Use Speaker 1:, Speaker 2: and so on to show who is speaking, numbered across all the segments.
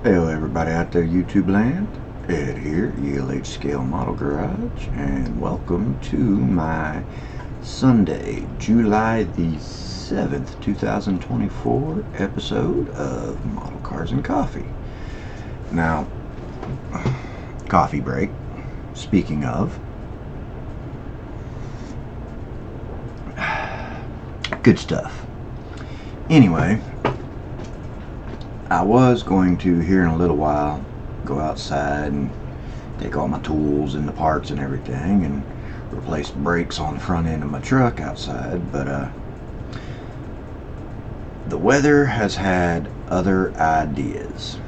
Speaker 1: Hello everybody out there, YouTube land. Ed here, ELH Scale Model Garage, and welcome to my Sunday, July the 7th, 2024 episode of Model Cars and Coffee. Now, coffee break. Speaking of, good stuff. Anyway, I was going to, here in a little while, go outside and take all my tools and the parts and everything and replace brakes on the front end of my truck outside, but the weather has had other ideas.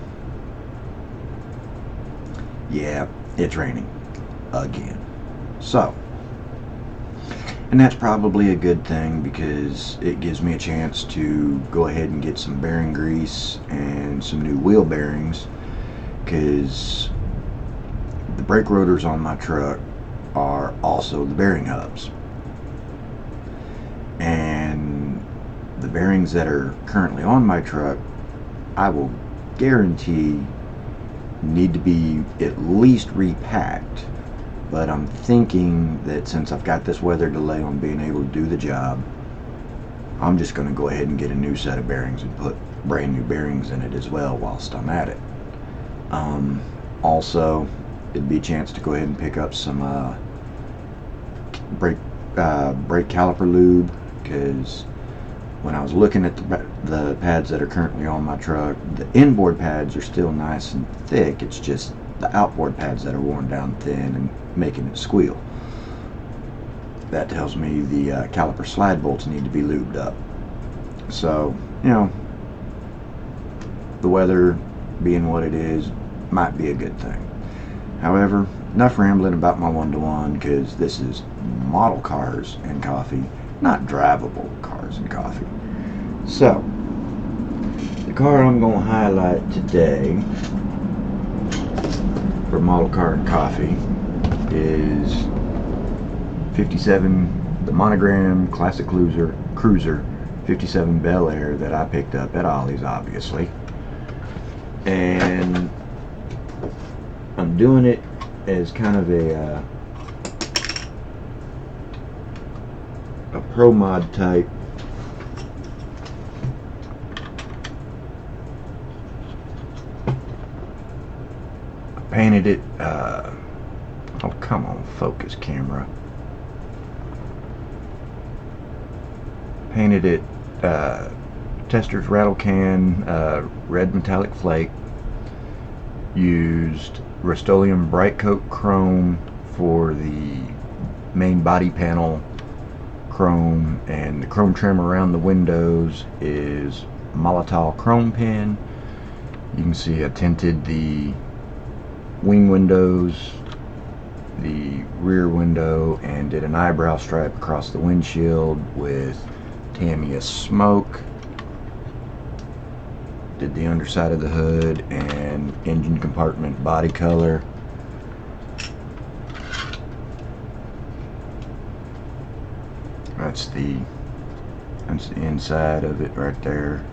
Speaker 1: Yeah, it's raining again. So, and that's probably a good thing because it gives me a chance to go ahead and get some bearing grease and some new wheel bearings, because the brake rotors on my truck are also the bearing hubs. And the bearings that are currently on my truck, I will guarantee need to be at least repacked. But I'm thinking that since I've got this weather delay on being able to do the job, I'm just going to go ahead and get a new set of bearings and put brand new bearings in it as well whilst I'm at it. Also, it'd be a chance to go ahead and pick up some brake caliper lube, because when I was looking at the pads that are currently on my truck, the inboard pads are still nice and thick. It's just the outboard pads that are worn down thin and making it squeal. That tells me the caliper slide bolts need to be lubed up. So, you know, the weather being what it is might be a good thing. However, enough rambling about my one-to-one, because this is model cars and coffee, not drivable cars and coffee. So, the car I'm going to highlight today for Model Car and Coffee is 57, the Monogram Classic Cruiser 57 Bel Air that I picked up at Ollie's, obviously. And I'm doing it as kind of a pro mod type. Painted it, oh come on, focus camera. Painted it Testors rattle can, red metallic flake. Used Rust-Oleum Bright Coat Chrome for the main body panel chrome, and the chrome trim around the windows is Molotow chrome pin. You can see I tinted the wing windows, the rear window, and did an eyebrow stripe across the windshield with Tamiya smoke. Did the underside of the hood and engine compartment body color. That's the inside of it right there.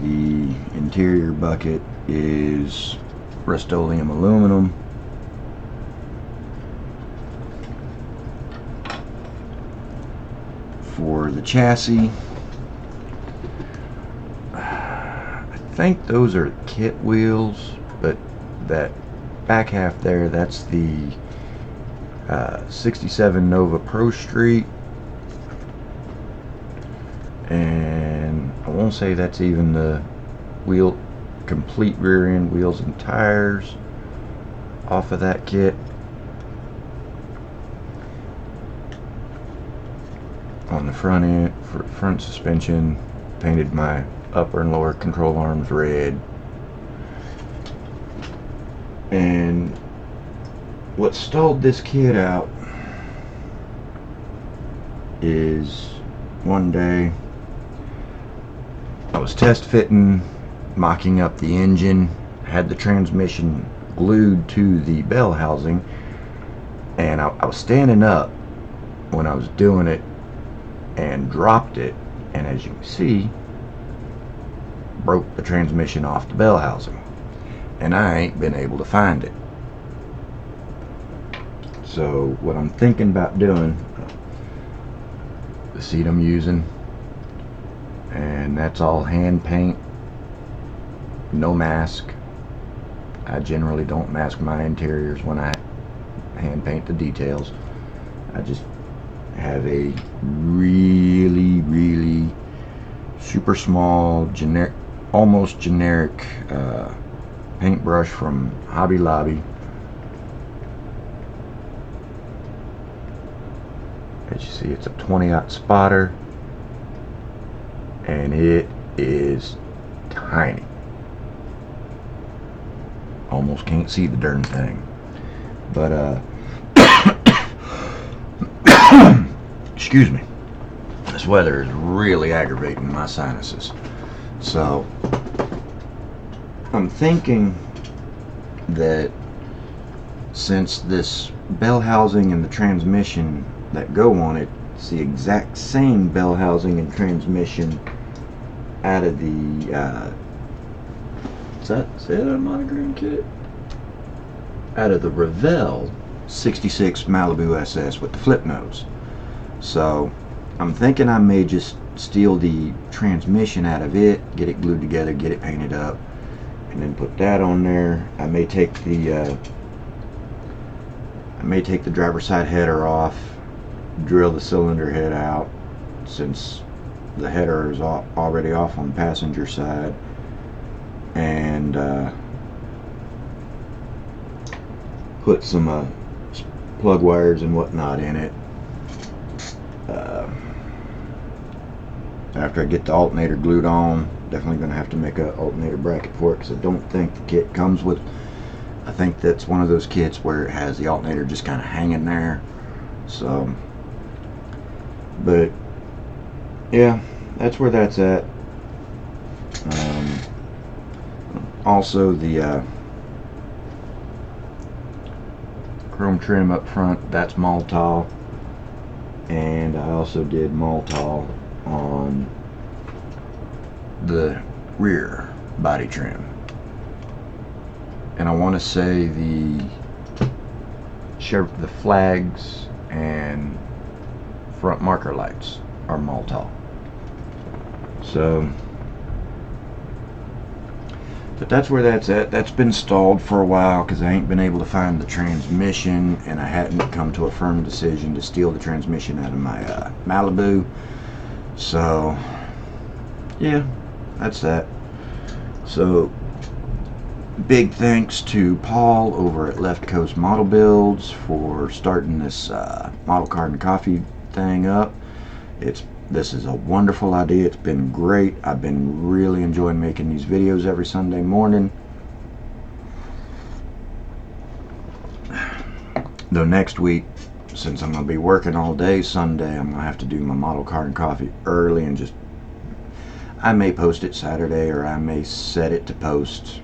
Speaker 1: The interior bucket is Rust-Oleum aluminum. For the chassis, I think those are kit wheels, but that back half there, that's the 67 Nova Pro Street, and I won't say that's even the complete rear end wheels and tires off of that kit. On the front end, for front suspension, painted my upper and lower control arms red. And what stalled this kit out is one day I was test fitting, mocking up the engine, had the transmission glued to the bell housing, and I was standing up when I was doing it and dropped it, and as you can see, broke the transmission off the bell housing, and I ain't been able to find it. So what I'm thinking about doing, the seat I'm using, and that's all hand paint, no mask. I generally don't mask my interiors when I hand paint the details. I just have a really super small, generic, almost generic paintbrush from Hobby Lobby. As you see, it's a 20-aught spotter, and it is tiny. Almost can't see the darn thing. But excuse me, this weather is really aggravating my sinuses. So I'm thinking that since this bell housing and the transmission that go on it, it's the exact same bell housing and transmission out of the is that a monogram kit? Out of the Revell 66 Malibu SS with the flip nose. So I'm thinking I may just steal the transmission out of it, get it glued together, get it painted up, and then put that on there. I may take the driver's side header off, drill the cylinder head out, since the header is already off on the passenger side, and put some plug wires and whatnot in it. After I get the alternator glued on, definitely going to have to make an alternator bracket for it, because I don't think the kit comes with. I think that's one of those kits where it has the alternator just kind of hanging there. So, but yeah, that's where that's at. Also, the chrome trim up front, that's Maltol, and I also did Maltol on the rear body trim. And I want to say the flags and front marker lights are Maltol. So, but that's where that's at. That's been stalled for a while because I ain't been able to find the transmission, and I hadn't come to a firm decision to steal the transmission out of my Malibu. So yeah, that's that. So big thanks to Paul over at Left Coast Model Builds for starting this model card and coffee thing up. This is a wonderful idea. It's been great. I've been really enjoying making these videos every Sunday morning. Though next week, since I'm going to be working all day Sunday, I'm going to have to do my model card and coffee early, and just, I may post it Saturday, or I may set it to post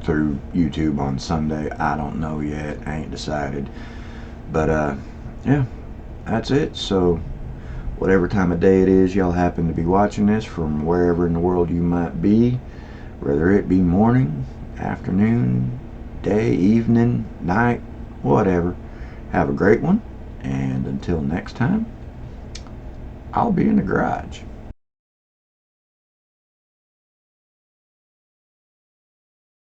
Speaker 1: through YouTube on Sunday. I don't know yet. I ain't decided. But yeah, that's it. So whatever time of day it is y'all happen to be watching this from, wherever in the world you might be, whether it be morning, afternoon, day, evening, night, whatever, have a great one, and until next time, I'll be in the garage.